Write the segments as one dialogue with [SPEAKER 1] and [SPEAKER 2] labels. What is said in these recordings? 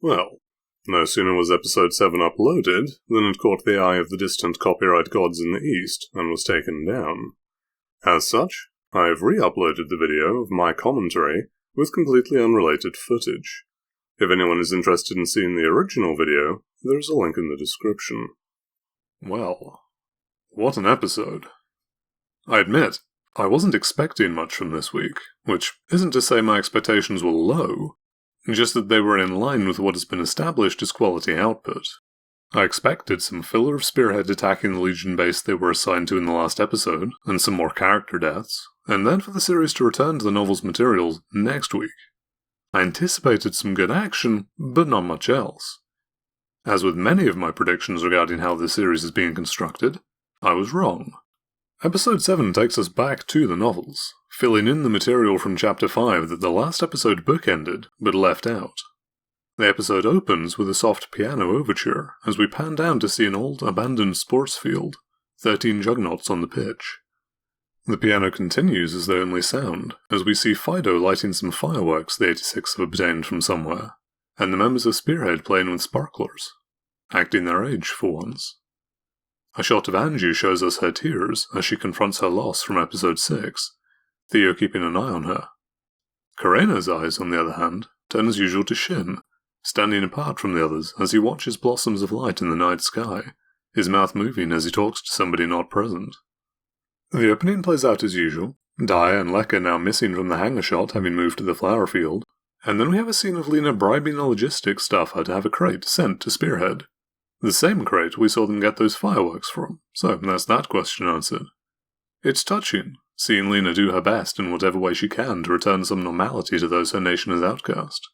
[SPEAKER 1] Well, no sooner was episode 7 uploaded than it caught the eye of the distant copyright gods in the east and was taken down. As such, I have re-uploaded the video of my commentary with completely unrelated footage. If anyone is interested in seeing the original video, there is a link in the description. Well, what an episode. I admit, I wasn't expecting much from this week, which isn't to say my expectations were low, just that they were in line with what has been established as quality output. I expected some filler of Spearhead attacking the Legion base they were assigned to in the last episode, and some more character deaths, and then for the series to return to the novel's materials next week. I anticipated some good action, but not much else. As with many of my predictions regarding how this series is being constructed, I was wrong. Episode 7 takes us back to the novels, filling in the material from Chapter 5 that the last episode bookended, but left out. The episode opens with a soft piano overture, as we pan down to see an old, abandoned sports field, 13 juggernauts on the pitch. The piano continues as the only sound, as we see Fido lighting some fireworks the 86 have obtained from somewhere, and the members of Spearhead playing with sparklers, acting their age for once. A shot of Anju shows us her tears as she confronts her loss from episode 6, Theo keeping an eye on her. Kurena's eyes, on the other hand, turn as usual to Shin, standing apart from the others as he watches blossoms of light in the night sky, his mouth moving as he talks to somebody not present. The opening plays out as usual, Daya and Lekka now missing from the hangar shot having moved to the flower field, and then we have a scene of Lena bribing a logistics staffer to have a crate sent to Spearhead. The same crate we saw them get those fireworks from, so that's that question answered. It's touching, seeing Lena do her best in whatever way she can to return some normality to those her nation has outcast.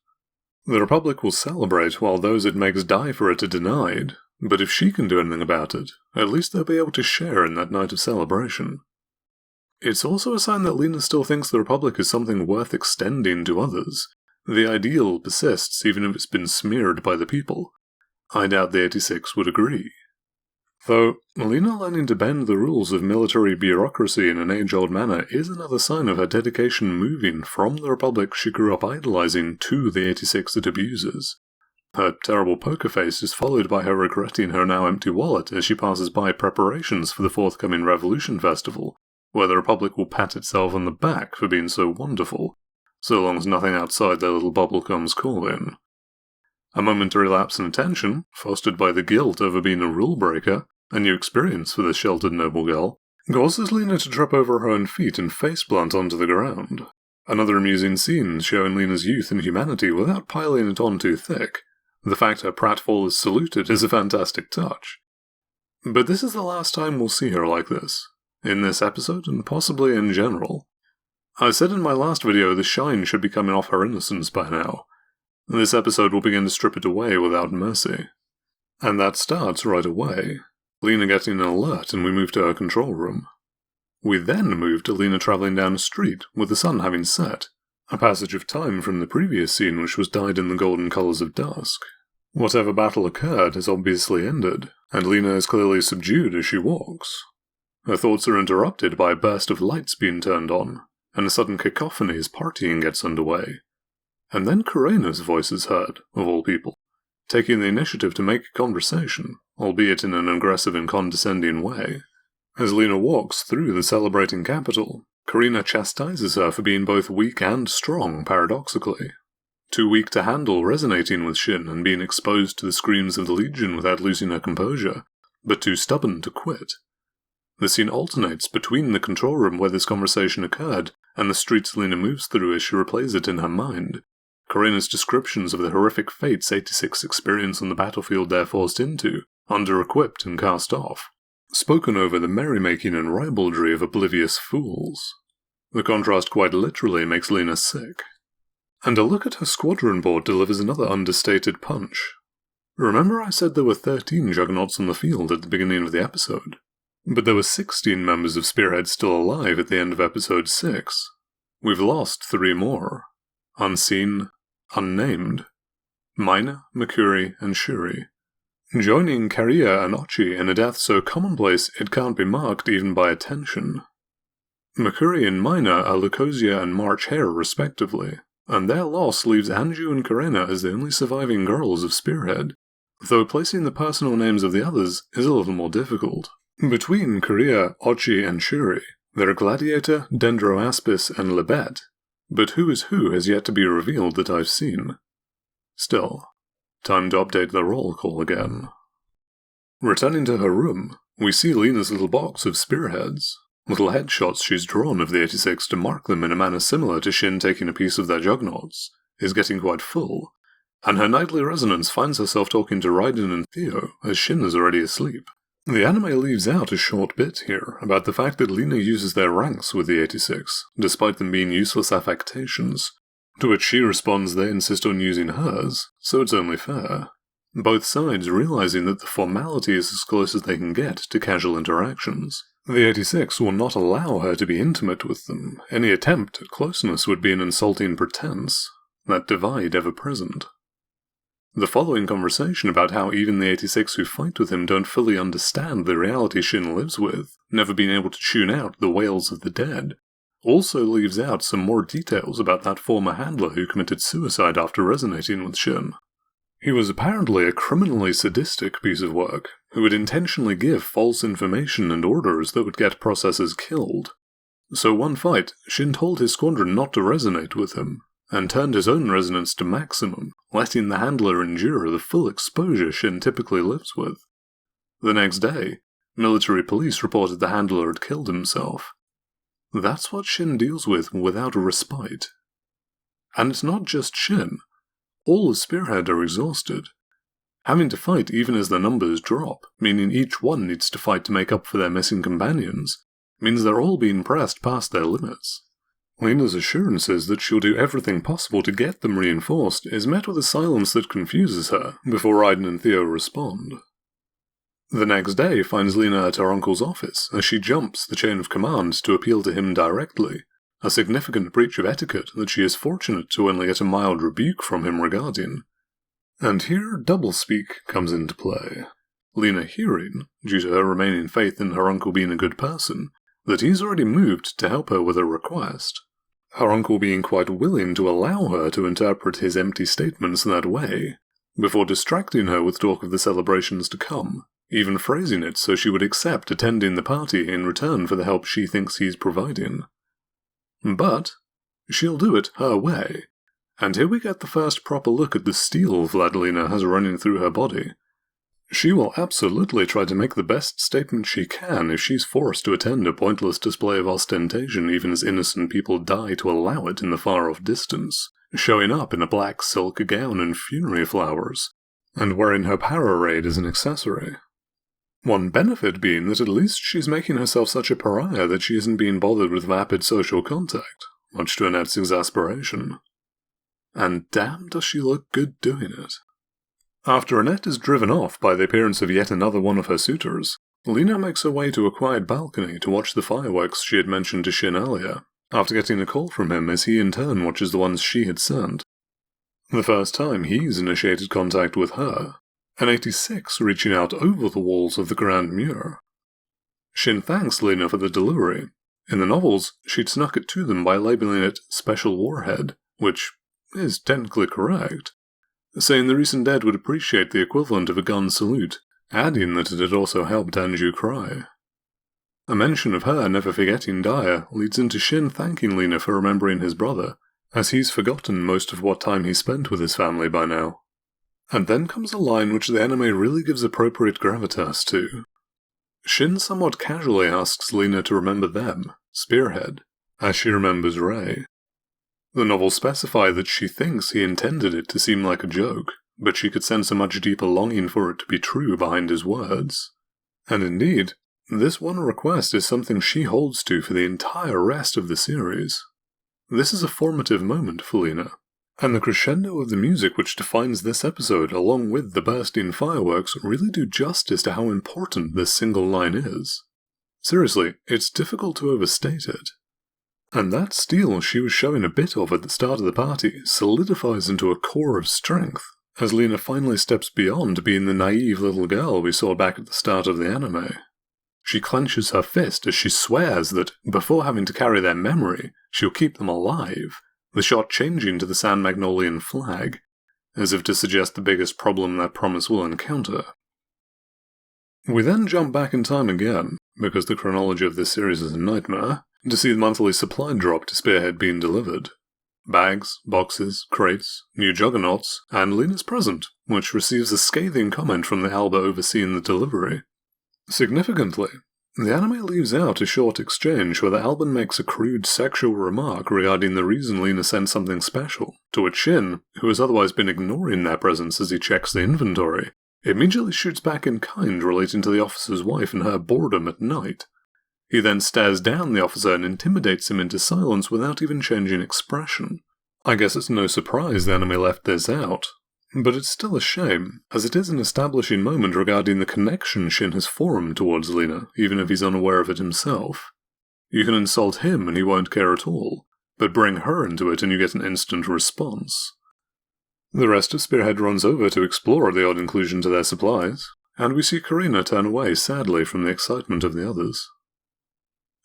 [SPEAKER 1] The Republic will celebrate while those it makes die for it are denied, but if she can do anything about it, at least they'll be able to share in that night of celebration. It's also a sign that Lena still thinks the Republic is something worth extending to others. The ideal persists even if it's been smeared by the people. I doubt the 86 would agree. Though, Lena learning to bend the rules of military bureaucracy in an age-old manner is another sign of her dedication moving from the Republic she grew up idolizing to the 86 it abuses. Her terrible poker face is followed by her regretting her now empty wallet as she passes by preparations for the forthcoming Revolution Festival, where the Republic will pat itself on the back for being so wonderful, so long as nothing outside their little bubble comes calling. A momentary lapse in attention, fostered by the guilt over being a rule-breaker, a new experience for this sheltered noble girl, causes Lena to trip over her own feet and face-plant onto the ground. Another amusing scene showing Lena's youth and humanity without piling it on too thick. The fact her pratfall is saluted is a fantastic touch. But this is the last time we'll see her like this, in this episode and possibly in general. I said in my last video the shine should be coming off her innocence by now. This episode will begin to strip it away without mercy. And that starts right away. Lena getting an alert and we move to her control room. We then move to Lena travelling down a street with the sun having set, a passage of time from the previous scene which was dyed in the golden colours of dusk. Whatever battle occurred has obviously ended, and Lena is clearly subdued as she walks. Her thoughts are interrupted by a burst of lights being turned on, and a sudden cacophony as partying gets underway. And then Kurena's voice is heard, of all people, taking the initiative to make a conversation, albeit in an aggressive and condescending way. As Lena walks through the celebrating capital, Kurena chastises her for being both weak and strong, paradoxically. Too weak to handle resonating with Shin and being exposed to the screams of the Legion without losing her composure, but too stubborn to quit. The scene alternates between the control room where this conversation occurred and the streets Lena moves through as she replays it in her mind. Kurena's descriptions of the horrific fates 86 experience on the battlefield they're forced into, under-equipped and cast off, spoken over the merrymaking and ribaldry of oblivious fools. The contrast quite literally makes Lena sick. And a look at her squadron board delivers another understated punch. Remember I said there were 13 juggernauts on the field at the beginning of the episode? But there were 16 members of Spearhead still alive at the end of episode 6. We've lost 3 more. Unseen, unnamed. Mina, Makuri, and Shuri. Joining Kariya and Ochi in a death so commonplace it can't be marked even by attention. Makuri and Mina are Lucosia and March Hare respectively, and their loss leaves Anju and Karena as the only surviving girls of Spearhead, though placing the personal names of the others is a little more difficult. Between Korea, Ochi, and Shuri, there are Gladiator, Dendroaspis, and Lebet, but who is who has yet to be revealed that I've seen. Still, time to update the roll call again. Returning to her room, we see Lena's little box of spearheads, little headshots she's drawn of the 86 to mark them in a manner similar to Shin taking a piece of their jugnauts, is getting quite full, and her nightly resonance finds herself talking to Raiden and Theo as Shin is already asleep. The anime leaves out a short bit here about the fact that Lena uses their ranks with the 86, despite them being useless affectations, to which she responds they insist on using hers, so it's only fair. Both sides realizing that the formality is as close as they can get to casual interactions. The 86 will not allow her to be intimate with them. Any attempt at closeness would be an insulting pretense, that divide ever present. The following conversation about how even the 86 who fight with him don't fully understand the reality Shin lives with, never being able to tune out the wails of the dead, also leaves out some more details about that former handler who committed suicide after resonating with Shin. He was apparently a criminally sadistic piece of work, who would intentionally give false information and orders that would get processors killed. So one fight, Shin told his squadron not to resonate with him, and turned his own resonance to maximum, letting the handler endure the full exposure Shin typically lives with. The next day, military police reported the handler had killed himself. That's what Shin deals with without a respite. And it's not just Shin. All of Spearhead are exhausted, having to fight even as their numbers drop, meaning each one needs to fight to make up for their missing companions, means they're all being pressed past their limits. Lena's assurances that she'll do everything possible to get them reinforced is met with a silence that confuses her, before Raiden and Theo respond. The next day finds Lena at her uncle's office as she jumps the chain of command to appeal to him directly, a significant breach of etiquette that she is fortunate to only get a mild rebuke from him regarding. And here doublespeak comes into play. Lena hearing, due to her remaining faith in her uncle being a good person, that he's already moved to help her with a request. Her uncle being quite willing to allow her to interpret his empty statements that way, before distracting her with talk of the celebrations to come, even phrasing it so she would accept attending the party in return for the help she thinks he's providing. But she'll do it her way, and here we get the first proper look at the steel Vladilena has running through her body. She will absolutely try to make the best statement she can if she's forced to attend a pointless display of ostentation even as innocent people die to allow it in the far-off distance, showing up in a black silk gown and funerary flowers, and wearing her pararade as an accessory. One benefit being that at least she's making herself such a pariah that she isn't being bothered with vapid social contact, much to Annette's exasperation. And damn does she look good doing it. After Annette is driven off by the appearance of yet another one of her suitors, Lena makes her way to a quiet balcony to watch the fireworks she had mentioned to Shin earlier, after getting a call from him as he in turn watches the ones she had sent. The first time he's initiated contact with her, an 86 reaching out over the walls of the Grand Mur. Shin thanks Lena for the delivery. In the novels, she'd snuck it to them by labeling it Special Warhead, which is technically correct, saying the recent dead would appreciate the equivalent of a gun salute, adding that it had also helped Anju cry. A mention of her never forgetting Daya leads into Shin thanking Lena for remembering his brother, as he's forgotten most of what time he spent with his family by now. And then comes a line which the anime really gives appropriate gravitas to. Shin somewhat casually asks Lena to remember them, Spearhead, as she remembers Rei. The novels specify that she thinks he intended it to seem like a joke, but she could sense a much deeper longing for it to be true behind his words. And indeed, this one request is something she holds to for the entire rest of the series. This is a formative moment for Lena, and the crescendo of the music which defines this episode along with the bursting fireworks really do justice to how important this single line is. Seriously, it's difficult to overstate it. And that steel she was showing a bit of at the start of the party solidifies into a core of strength, as Lena finally steps beyond being the naive little girl we saw back at the start of the anime. She clenches her fist as she swears that, before having to carry their memory, she'll keep them alive, the shot changing to the San Magnolian flag, as if to suggest the biggest problem that promise will encounter. We then jump back in time again, because the chronology of this series is a nightmare, to see the monthly supply drop to Spearhead being delivered. Bags, boxes, crates, new juggernauts, and Lena's present, which receives a scathing comment from the Alba overseeing the delivery. Significantly, the anime leaves out a short exchange where the Alban makes a crude sexual remark regarding the reason Lena sent something special, to which Shin, who has otherwise been ignoring their presence as he checks the inventory, immediately shoots back in kind relating to the officer's wife and her boredom at night. He then stares down the officer and intimidates him into silence without even changing expression. I guess it's no surprise the anime left this out, but it's still a shame, as it is an establishing moment regarding the connection Shin has formed towards Lena, even if he's unaware of it himself. You can insult him and he won't care at all, but bring her into it and you get an instant response. The rest of Spearhead runs over to explore the odd inclusion to their supplies, and we see Karina turn away sadly from the excitement of the others.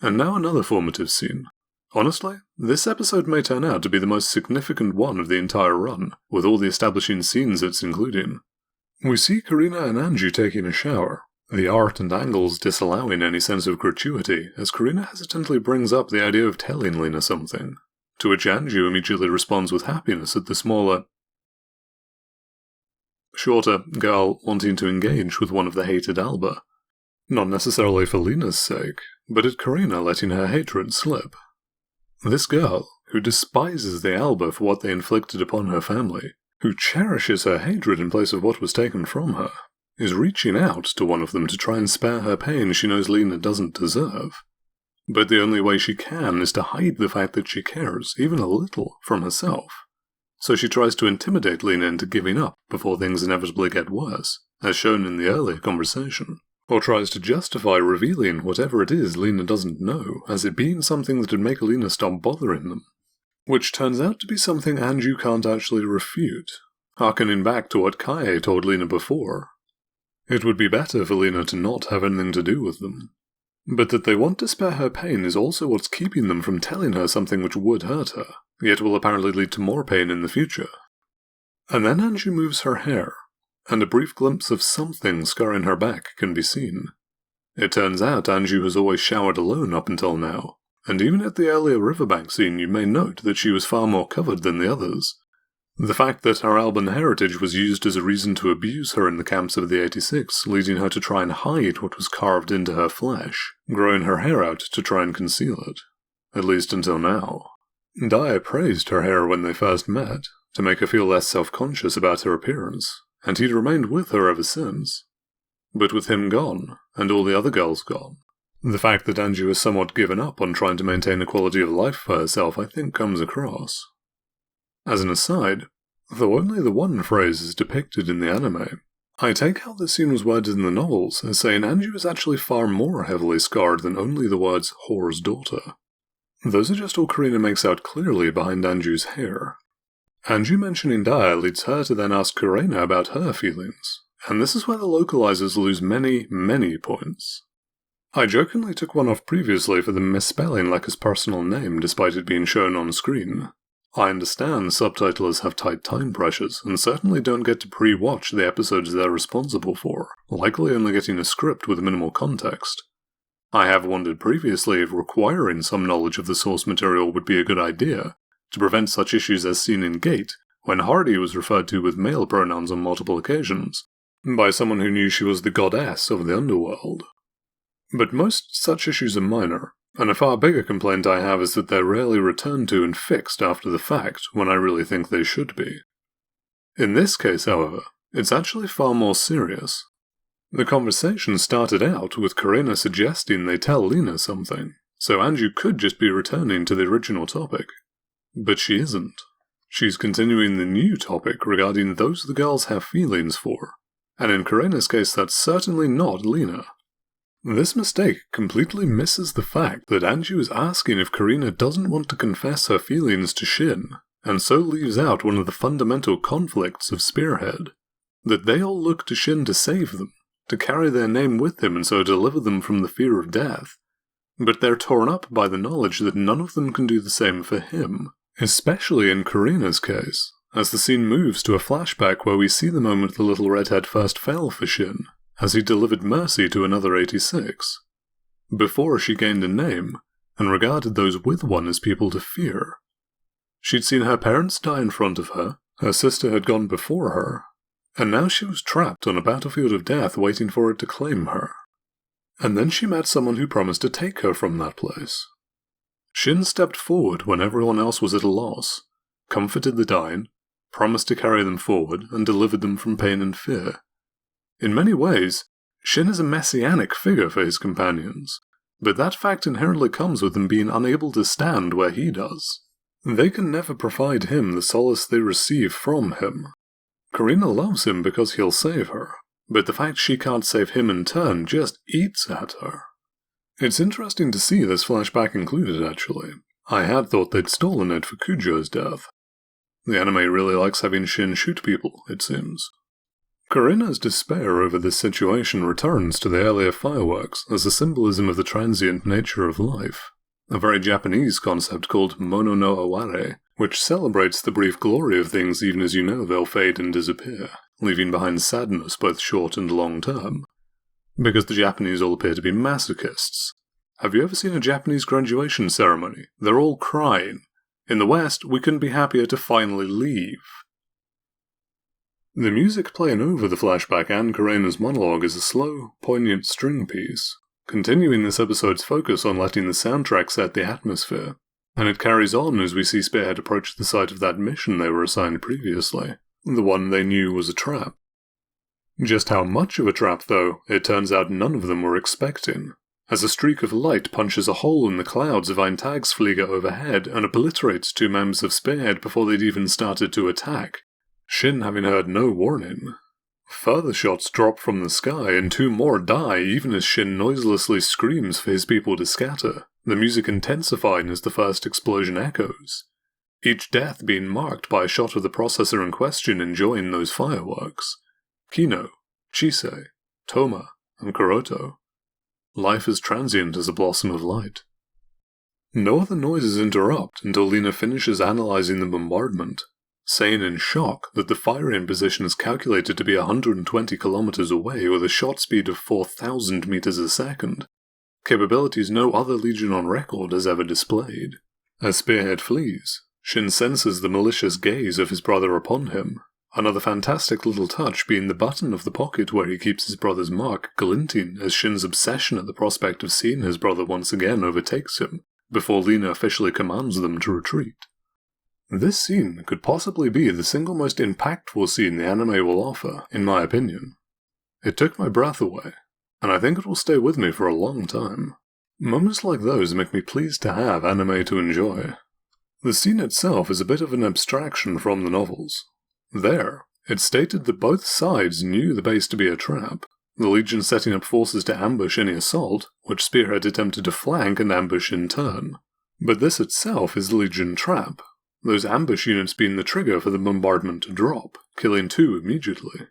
[SPEAKER 1] And now another formative scene. Honestly, this episode may turn out to be the most significant one of the entire run, with all the establishing scenes it's including. We see Karina and Anju taking a shower, the art and angles disallowing any sense of gratuity, as Karina hesitantly brings up the idea of telling Lena something, to which Anju immediately responds with happiness at the smaller, shorter girl wanting to engage with one of the hated Alba. Not necessarily for Lena's sake, but at Karina letting her hatred slip. This girl, who despises the Alba for what they inflicted upon her family, who cherishes her hatred in place of what was taken from her, is reaching out to one of them to try and spare her pain she knows Lena doesn't deserve. But the only way she can is to hide the fact that she cares, even a little, from herself. So she tries to intimidate Lena into giving up before things inevitably get worse, as shown in the earlier conversation. Or tries to justify revealing whatever it is Lena doesn't know as it being something that would make Lena stop bothering them. Which turns out to be something Anju can't actually refute, harkening back to what Kaie told Lena before. It would be better for Lena to not have anything to do with them. But that they want to spare her pain is also what's keeping them from telling her something which would hurt her, yet will apparently lead to more pain in the future. And then Anju moves her hair, and a brief glimpse of something scarring her back can be seen. It turns out Anju has always showered alone up until now, and even at the earlier riverbank scene you may note that she was far more covered than the others. The fact that her Alban heritage was used as a reason to abuse her in the camps of the 86, leading her to try and hide what was carved into her flesh, growing her hair out to try and conceal it. At least until now. Dai praised her hair when they first met, to make her feel less self-conscious about her appearance, and he'd remained with her ever since. But with him gone, and all the other girls gone, the fact that Anju has somewhat given up on trying to maintain a quality of life for herself I think comes across. As an aside, though only the one phrase is depicted in the anime, I take how this scene was worded in the novels as saying Anju is actually far more heavily scarred than only the words whore's daughter. Those are just all Karina makes out clearly behind Anju's hair. Anju mentioning Dai leads her to then ask Karina about her feelings, and this is where the localizers lose many, many points. I jokingly took one off previously for them misspelling Lekka's personal name despite it being shown on screen. I understand subtitlers have tight time pressures, and certainly don't get to pre-watch the episodes they're responsible for, likely only getting a script with minimal context. I have wondered previously if requiring some knowledge of the source material would be a good idea, to prevent such issues as seen in Gate, when Hardy was referred to with male pronouns on multiple occasions, by someone who knew she was the goddess of the underworld. But most such issues are minor, and a far bigger complaint I have is that they're rarely returned to and fixed after the fact when I really think they should be. In this case, however, it's actually far more serious. The conversation started out with Karina suggesting they tell Lena something, so Anju could just be returning to the original topic. But she isn't. She's continuing the new topic regarding those the girls have feelings for, and in Karina's case that's certainly not Lena. This mistake completely misses the fact that Anju is asking if Karina doesn't want to confess her feelings to Shin, and so leaves out one of the fundamental conflicts of Spearhead, that they all look to Shin to save them, to carry their name with him and so deliver them from the fear of death, but they're torn up by the knowledge that none of them can do the same for him, Especially in Karina's case, as the scene moves to a flashback where we see the moment the little redhead first fell for Shin, as he delivered mercy to another 86. Before she gained a name, and regarded those with one as people to fear. She'd seen her parents die in front of her sister had gone before her, and now she was trapped on a battlefield of death waiting for it to claim her. And then she met someone who promised to take her from that place. Shin stepped forward when everyone else was at a loss, comforted the dying, promised to carry them forward, and delivered them from pain and fear. In many ways, Shin is a messianic figure for his companions, but that fact inherently comes with them being unable to stand where he does. They can never provide him the solace they receive from him. Karina loves him because he'll save her, but the fact she can't save him in turn just eats at her. It's interesting to see this flashback included, actually. I had thought they'd stolen it for Kujo's death. The anime really likes having Shin shoot people, it seems. Karina's despair over this situation returns to the earlier fireworks as a symbolism of the transient nature of life, a very Japanese concept called mono no aware, which celebrates the brief glory of things even as you know they'll fade and disappear, leaving behind sadness both short and long term. Because the Japanese all appear to be masochists. Have you ever seen a Japanese graduation ceremony? They're all crying. In the West, we couldn't be happier to finally leave. The music playing over the flashback and Karina's monologue is a slow, poignant string piece, continuing this episode's focus on letting the soundtrack set the atmosphere, and it carries on as we see Spearhead approach the site of that mission they were assigned previously, the one they knew was a trap. Just how much of a trap, though, it turns out none of them were expecting, as a streak of light punches a hole in the clouds of Eintagsflieger overhead and obliterates two members of Spearhead before they'd even started to attack, Shin having heard no warning. Further shots drop from the sky and two more die even as Shin noiselessly screams for his people to scatter, the music intensifying as the first explosion echoes, each death being marked by a shot of the processor in question enjoying those fireworks. Kino, Chisei, Toma, and Kuroto. Life is transient as a blossom of light. No other noises interrupt until Lina finishes analyzing the bombardment, saying in shock that the firing position is calculated to be 120 kilometers away with a shot speed of 4,000 meters a second, capabilities no other Legion on record has ever displayed. As Spearhead flees, Shin senses the malicious gaze of his brother upon him, another fantastic little touch being the button of the pocket where he keeps his brother's mark glinting as Shin's obsession at the prospect of seeing his brother once again overtakes him, before Lina officially commands them to retreat. This scene could possibly be the single most impactful scene the anime will offer, in my opinion. It took my breath away, and I think it will stay with me for a long time. Moments like those make me pleased to have anime to enjoy. The scene itself is a bit of an abstraction from the novels. There, it's stated that both sides knew the base to be a trap, the Legion setting up forces to ambush any assault, which Spearhead attempted to flank and ambush in turn. But this itself is the Legion trap, those ambush units being the trigger for the bombardment to drop, killing two immediately.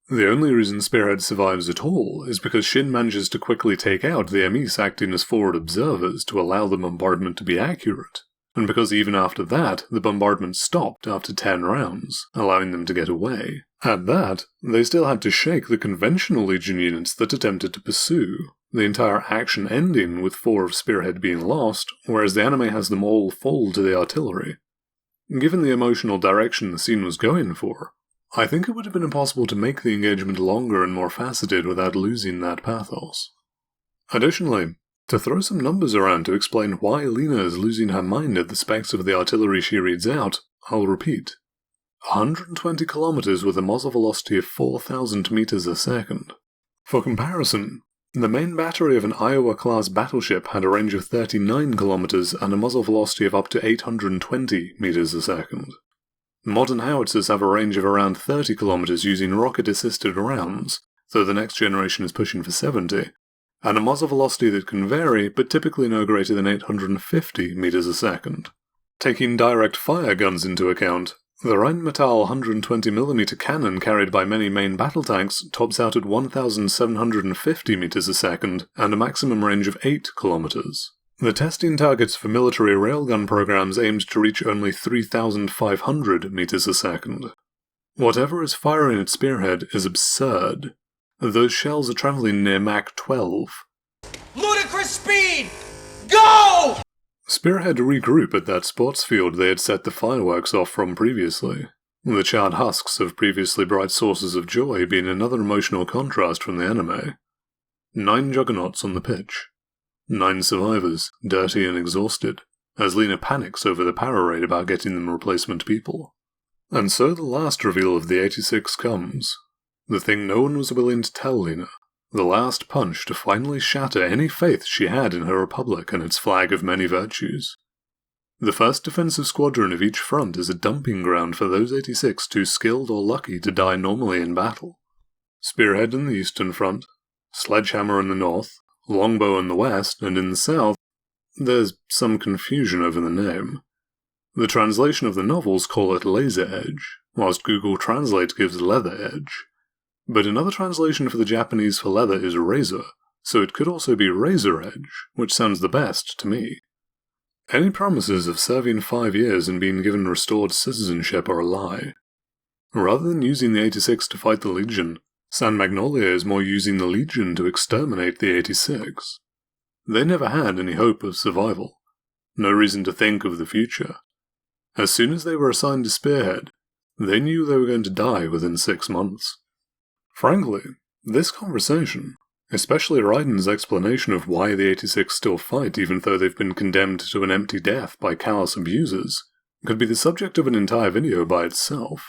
[SPEAKER 1] The only reason Spearhead survives at all is because Shin manages to quickly take out the Emis acting as forward observers to allow the bombardment to be accurate, and because even after that, the bombardment stopped after 10 rounds, allowing them to get away. At that, they still had to shake the conventional Legion units that attempted to pursue, the entire action ending with 4 of Spearhead being lost, whereas the anime has them all fall to the artillery. Given the emotional direction the scene was going for, I think it would have been impossible to make the engagement longer and more faceted without losing that pathos. Additionally, to throw some numbers around to explain why Lina is losing her mind at the specs of the artillery she reads out, I'll repeat. 120 kilometers with a muzzle velocity of 4,000 meters a second. For comparison, the main battery of an Iowa-class battleship had a range of 39 kilometers and a muzzle velocity of up to 820 meters a second. Modern howitzers have a range of around 30 kilometers using rocket-assisted rounds, though the next generation is pushing for 70, and a muzzle velocity that can vary, but typically no greater than 850 meters a second. Taking direct fire guns into account, the Rheinmetall 120mm cannon carried by many main battle tanks tops out at 1,750 meters a second and a maximum range of 8 kilometers. The testing targets for military railgun programs aimed to reach only 3,500 meters a second. Whatever is firing at Spearhead is absurd. Those shells are traveling near Mach 12.
[SPEAKER 2] Ludicrous speed! Go!
[SPEAKER 1] Spearhead regroup at that sports field they had set the fireworks off from previously. The charred husks of previously bright sources of joy being another emotional contrast from the anime. 9 juggernauts on the pitch. 9 survivors, dirty and exhausted, as Lena panics over the power raid about getting them replacement people. And so the last reveal of the 86 comes. The thing no one was willing to tell Lena. The last punch to finally shatter any faith she had in her republic and its flag of many virtues. The 1st defensive squadron of each front is a dumping ground for those 86 too skilled or lucky to die normally in battle. Spearhead in the eastern front, Sledgehammer in the north, Longbow in the west, and in the south, there's some confusion over the name. The translation of the novels call it Laser Edge, whilst Google Translate gives Leather Edge. But another translation for the Japanese for leather is razor, so it could also be Razor Edge, which sounds the best to me. Any promises of serving 5 years and being given restored citizenship are a lie. Rather than using the 86 to fight the Legion, San Magnolia is more using the Legion to exterminate the 86. They never had any hope of survival. No reason to think of the future. As soon as they were assigned to Spearhead, they knew they were going to die within 6 months. Frankly, this conversation, especially Raiden's explanation of why the 86 still fight even though they've been condemned to an empty death by callous abusers, could be the subject of an entire video by itself.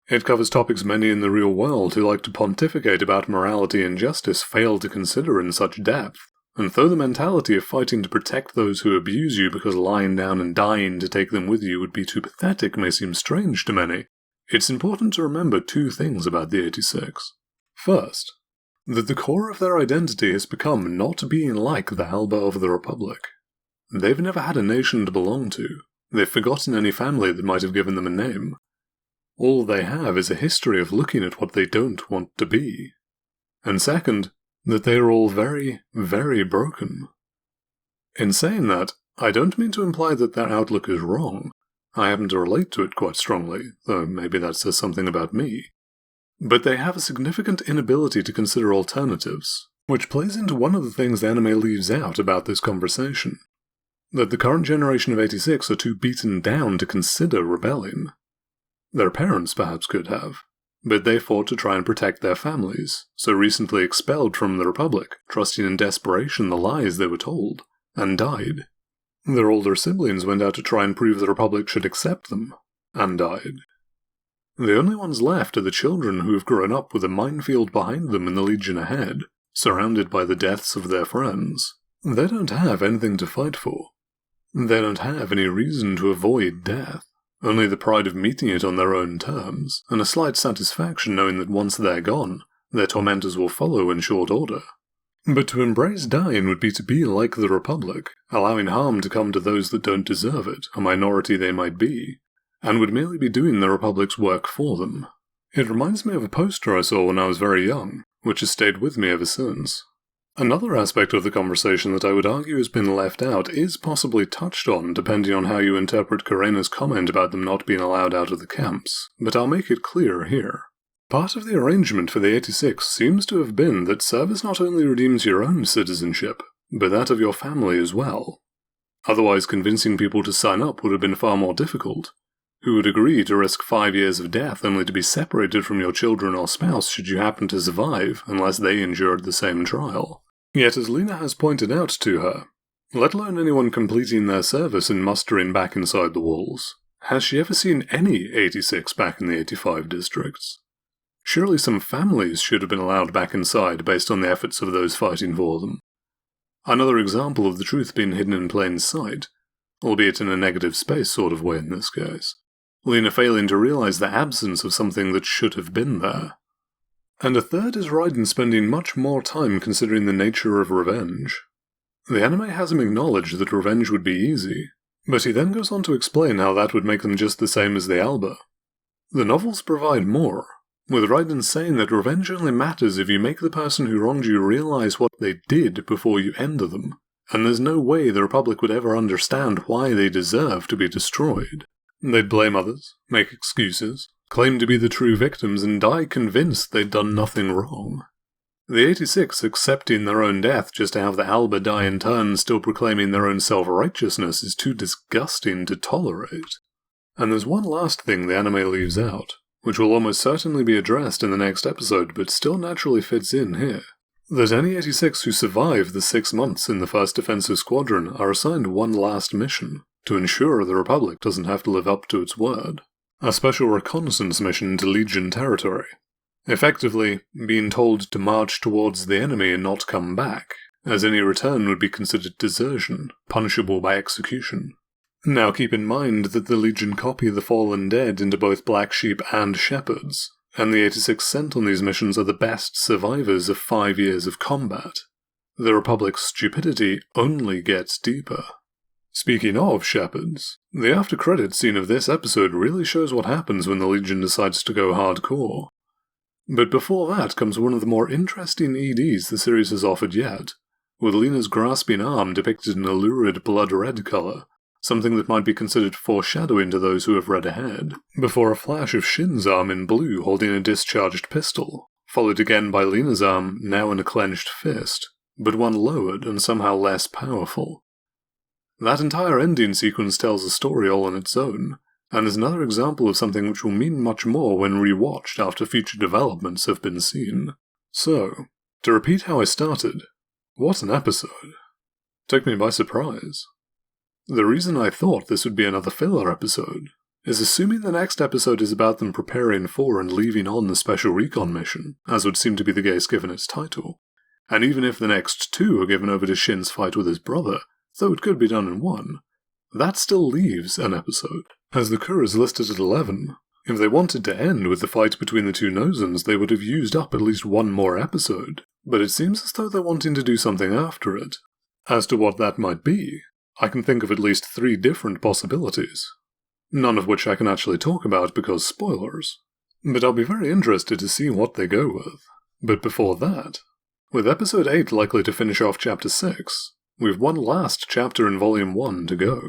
[SPEAKER 1] It covers topics many in the real world who like to pontificate about morality and justice fail to consider in such depth, and though the mentality of fighting to protect those who abuse you because lying down and dying to take them with you would be too pathetic may seem strange to many, it's important to remember 2 things about the 86. First, that the core of their identity has become not being like the Alba of the Republic. They've never had a nation to belong to. They've forgotten any family that might have given them a name. All they have is a history of looking at what they don't want to be. And second, that they are all very, very broken. In saying that, I don't mean to imply that their outlook is wrong. I happen to relate to it quite strongly, though maybe that says something about me. But they have a significant inability to consider alternatives, which plays into one of the things the anime leaves out about this conversation. That the current generation of 86 are too beaten down to consider rebelling. Their parents perhaps could have, but they fought to try and protect their families, so recently expelled from the Republic, trusting in desperation the lies they were told, and died. Their older siblings went out to try and prove the Republic should accept them, and died. The only ones left are the children who have grown up with a minefield behind them and the Legion ahead, surrounded by the deaths of their friends. They don't have anything to fight for. They don't have any reason to avoid death. Only the pride of meeting it on their own terms, and a slight satisfaction knowing that once they're gone, their tormentors will follow in short order. But to embrace dying would be to be like the Republic, allowing harm to come to those that don't deserve it, a minority they might be, and would merely be doing the Republic's work for them. It reminds me of a poster I saw when I was very young, which has stayed with me ever since. Another aspect of the conversation that I would argue has been left out is possibly touched on depending on how you interpret Karena's comment about them not being allowed out of the camps, but I'll make it clear here. Part of the arrangement for the 86 seems to have been that service not only redeems your own citizenship, but that of your family as well. Otherwise convincing people to sign up would have been far more difficult. Who would agree to risk 5 years of death only to be separated from your children or spouse should you happen to survive, unless they endured the same trial? Yet as Lena has pointed out to her, let alone anyone completing their service and mustering back inside the walls, has she ever seen any 86 back in the 85 districts? Surely some families should have been allowed back inside based on the efforts of those fighting for them. Another example of the truth being hidden in plain sight, albeit in a negative space sort of way in this case. Lena failing to realize the absence of something that should have been there. And a third is Raiden spending much more time considering the nature of revenge. The anime has him acknowledge that revenge would be easy, but he then goes on to explain how that would make them just the same as the Alba. The novels provide more, with Raiden saying that revenge only matters if you make the person who wronged you realize what they did before you end them, and there's no way the Republic would ever understand why they deserve to be destroyed. They'd blame others, make excuses, claim to be the true victims, and die convinced they'd done nothing wrong. The 86 accepting their own death just to have the Alba die in turn, still proclaiming their own self-righteousness, is too disgusting to tolerate. And there's one last thing the anime leaves out, which will almost certainly be addressed in the next episode but still naturally fits in here. That any 86 who survive the 6 months in the 1st Defensive Squadron are assigned one last mission, to ensure the Republic doesn't have to live up to its word. A special reconnaissance mission to Legion territory. Effectively, being told to march towards the enemy and not come back, as any return would be considered desertion, punishable by execution. Now keep in mind that the Legion copy the fallen dead into both black sheep and shepherds, and the 86 sent on these missions are the best survivors of 5 years of combat. The Republic's stupidity only gets deeper. Speaking of shepherds, the after-credits scene of this episode really shows what happens when the Legion decides to go hardcore. But before that comes one of the more interesting EDs the series has offered yet, with Lena's grasping arm depicted in a lurid blood-red colour, something that might be considered foreshadowing to those who have read ahead, before a flash of Shin's arm in blue holding a discharged pistol, followed again by Lena's arm, now in a clenched fist, but one lowered and somehow less powerful. That entire ending sequence tells a story all on its own, and is another example of something which will mean much more when rewatched after future developments have been seen. So, to repeat how I started, what an episode. Took me by surprise. The reason I thought this would be another filler episode is assuming the next episode is about them preparing for and leaving on the Special Recon mission, as would seem to be the case given its title, and even if the next 2 are given over to Shin's fight with his brother, though it could be done in 1, that still leaves an episode, as the Kur is listed at 11. If they wanted to end with the fight between the 2 Nosens, they would have used up at least 1 more episode, but it seems as though they're wanting to do something after it. As to what that might be, I can think of at least 3 different possibilities, none of which I can actually talk about because spoilers, but I'll be very interested to see what they go with. But before that, with episode 8 likely to finish off chapter 6, we've one last chapter in volume 1 to go.